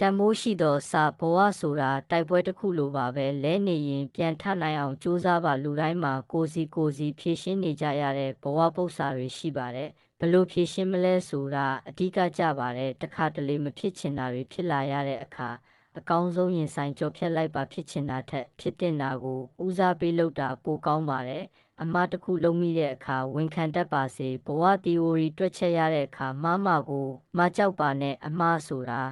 တန်မိုးရှိသောစာဘဝဆိုတာတိုက်ပွဲတစ်ခုလိုပါပဲလဲနေရင်ပြန်ထနိုင်အောင်ကြိုးစားပါလူတိုင်းမှာကိုစီဖြည့်ရှင်းနေကြရတဲ့ဘဝပု္ပ္ပာတွေရှိပါတယ်ဘလို့ဖြည့်ရှင်းမလဲဆိုတာအဓိကကြပါတယ်တခါတလေမဖြစ်ချင်တာတွေဖြစ်လာရတဲ့အခါအကောင်းဆုံးရင်ဆိုင်ကြော်ဖြတ်လိုက်ပါဖြစ်ချင်တာထက်ဖြစ်တင်တာကိုဦးစားပေးလုပ်တာပိုကောင်းပါတယ်အမှားတစ်ခုလုံးမိတဲ့အခါဝန်ခံတတ်ပါစေဘဝသီအိုရီတွက်ချက်ရတဲ့အခါမှားကိုမကြောက်ပါနဲ့အမှားဆိုတာ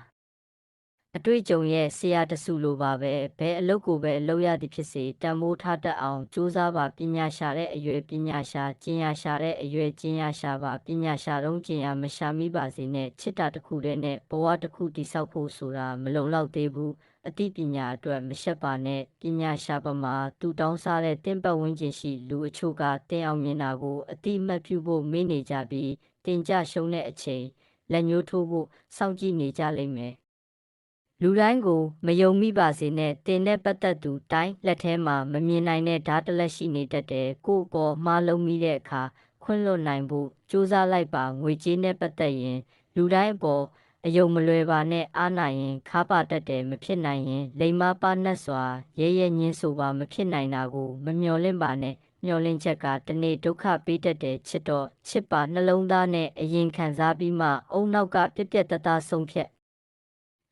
အတွေ့အကြုံရဲ့ဆရာတစုလိုပါပဲဘယ်အလုပ်ကိုပဲအလုပ်ရသည်ဖြစ်စေတန်ဖိုးထားတတ်အောင်ကြိုးစားပါပညာရှာတဲ့အရွယ်ပညာရှာကျင်ညာရှာတဲ့အရွယ်ကျင်ညာရှာပါပညာရှာတော့ကျင်ညာမရှာမိပါစေနဲ့ချစ်တာတစ်ခုတည်းနဲ့ဘဝတစ်ခုတည်ဆောက်ဖို့ဆိုတာမလုံလောက်သေးဘူးအသိပညာအတွက်မရှက်ပါနဲ့ပညာရှာပါမှာသူတောင်းစားတဲ့တင်းပတ်ဝန်းကျင်ရှိလူအချို့ကတင်အောင်မြင်တာကိုအတိအမှတ်ပြုဖို့မေ့နေကြပြီးတင်ကြရှုံးတဲ့အချိန်လက်ညှိုးထိုးဖို့စောင့်ကြည့်နေကြလိမ့်မယ်လူတိုင်းကိုမယုံမိပါစေနဲ့တင်တဲ့ပတ်သက်သူတိုင်းလက်ထဲမှာမမြင်နိုင်တဲ့ဓာတ်တလက်ရှိနေတတ်တယ်ကိုယ့်အပေါ်မှားလုံးမိတဲ့အခါခွင့်လွတ်နိုင်ဖို့ကြိုးစားလိုက်ပါငွေကြေးနဲ့ပတ်သက်ရင်လူတိုင်းအပေါ်အယုံမလွယ်ပါနဲ့အားနိုင်ရင်ခါပါတတ်တယ်မဖြစ်နိုင်ရင်လိမ္မာပါနှက်စွာရဲရဲညင်းဆိုပါမဖြစ်နိုင်တာကိုမမျှော်လင့်ပါနဲ့မျှော်လင့်ချက်ကတနေ့ဒုက္ခပေးတတ်တယ်ချစ်တော့ချစ်ပါနှလုံးသားနဲ့အရင်ခံစားပြီးမှအုံနောက်ကပြက်ပြက်တသားဆုံးဖြတ်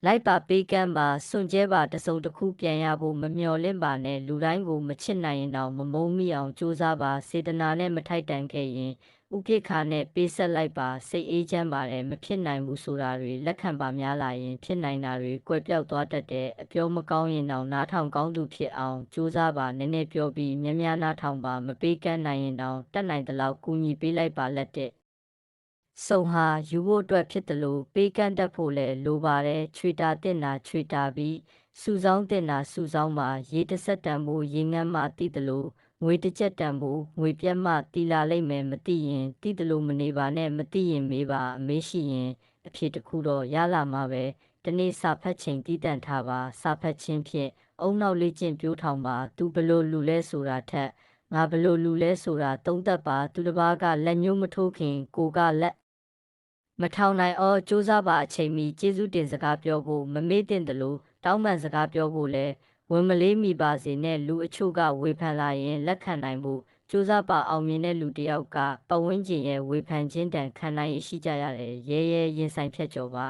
လိုက်ပါပေးကမ်းပါစွန့်ကြဲပါတစုံတစ်ခုပြန်ရဖို့မမျှော်လင့်ပါနဲ့လူတိုင်းကိုမချစ်နိုင်ရင်တော့မမုန်းမိအောင်ကြိုးစားပါစေတနာနဲ့မထိုက်တန်ခဲ့ရင်ဥပိ္ပခာနဲ့ပေးဆက်လိုက်ပါစိတ်အေးချမ်းပါတယ်မဖြစ်နိုင်ဘူးဆိုတာတွေလက်ခံပါများလာရင်ဖြစ်နိုင်တာတွေကွယ်ပြောက်သွားတတ်တဲ့အပြောမကောင်းရင်တော့နားထောင်ကောင်းသူဖြစ်အောင်ကြိုးစားပါနည်းနည်းပြောပြီးများများနားထောင်ပါမပေးကမ်းနိုင်ရင်တော့တတ်နိုင်သလောက်ကူညီပေးလိုက်ပါလက်တဲ့စုံဟာယူဖို့အတွက်ဖြစ်တယ်လို့ပေးကမ်းတတ်ဖို့လည်းလိုပါတယ်ချွေတာတင်တာချွေတာပြီးစုဆောင်းတင်တာစုဆောင်းပါရေတစ်ဆက်တန်ဖို့ရေငန်းမှတည်တယ်လို့ငွေတစ်ချက်တန်ဖို့ငွေပြတ်မှတီလာလိမ့်မယ်မသိရင်တည်တယ်လို့မနေပါနဲ့မသိရင်မေးပါအမေးရှိရင်အဖြေတစ်ခုတော့ရလာမှာပဲဒီနေ့စာဖတ်ချိန်တည်တန့်ထားပါစာဖတ်ခြင်းဖြင့်အုံနောက်လေးကျင့်ပြိုးထောင်ပါသူဘလို့လူလဲဆိုတာထက်ငါဘလို့လူလဲဆိုတာသုံးသပ်ပါသူတစ်ပါးကလက်ညှိုးမထိုးခင်ကိုကလက်မထောင်နိုင်အောင်စူးစမ်းပါအချိန်မီကျေးဇူးတင်စကားပြောဖို့မမေ့တင်တယ်လို့တောင်းပန်စကားပြောဖို့လဲဝင်မလေးမိပါစေနဲ့လူအချို့ကဝေဖန်လာရင်လက်ခံနိုင်ဖို့စူးစမ်းပါအောင်မြင်တဲ့လူတစ်ယောက်ကပတ်ဝန်းကျင်ရဲ့ဝေဖန်ခြင်းတန်ခံနိုင်ရရှိကြရတယ်ရဲရဲရင်ဆိုင်ဖြတ်ကျော်ပါ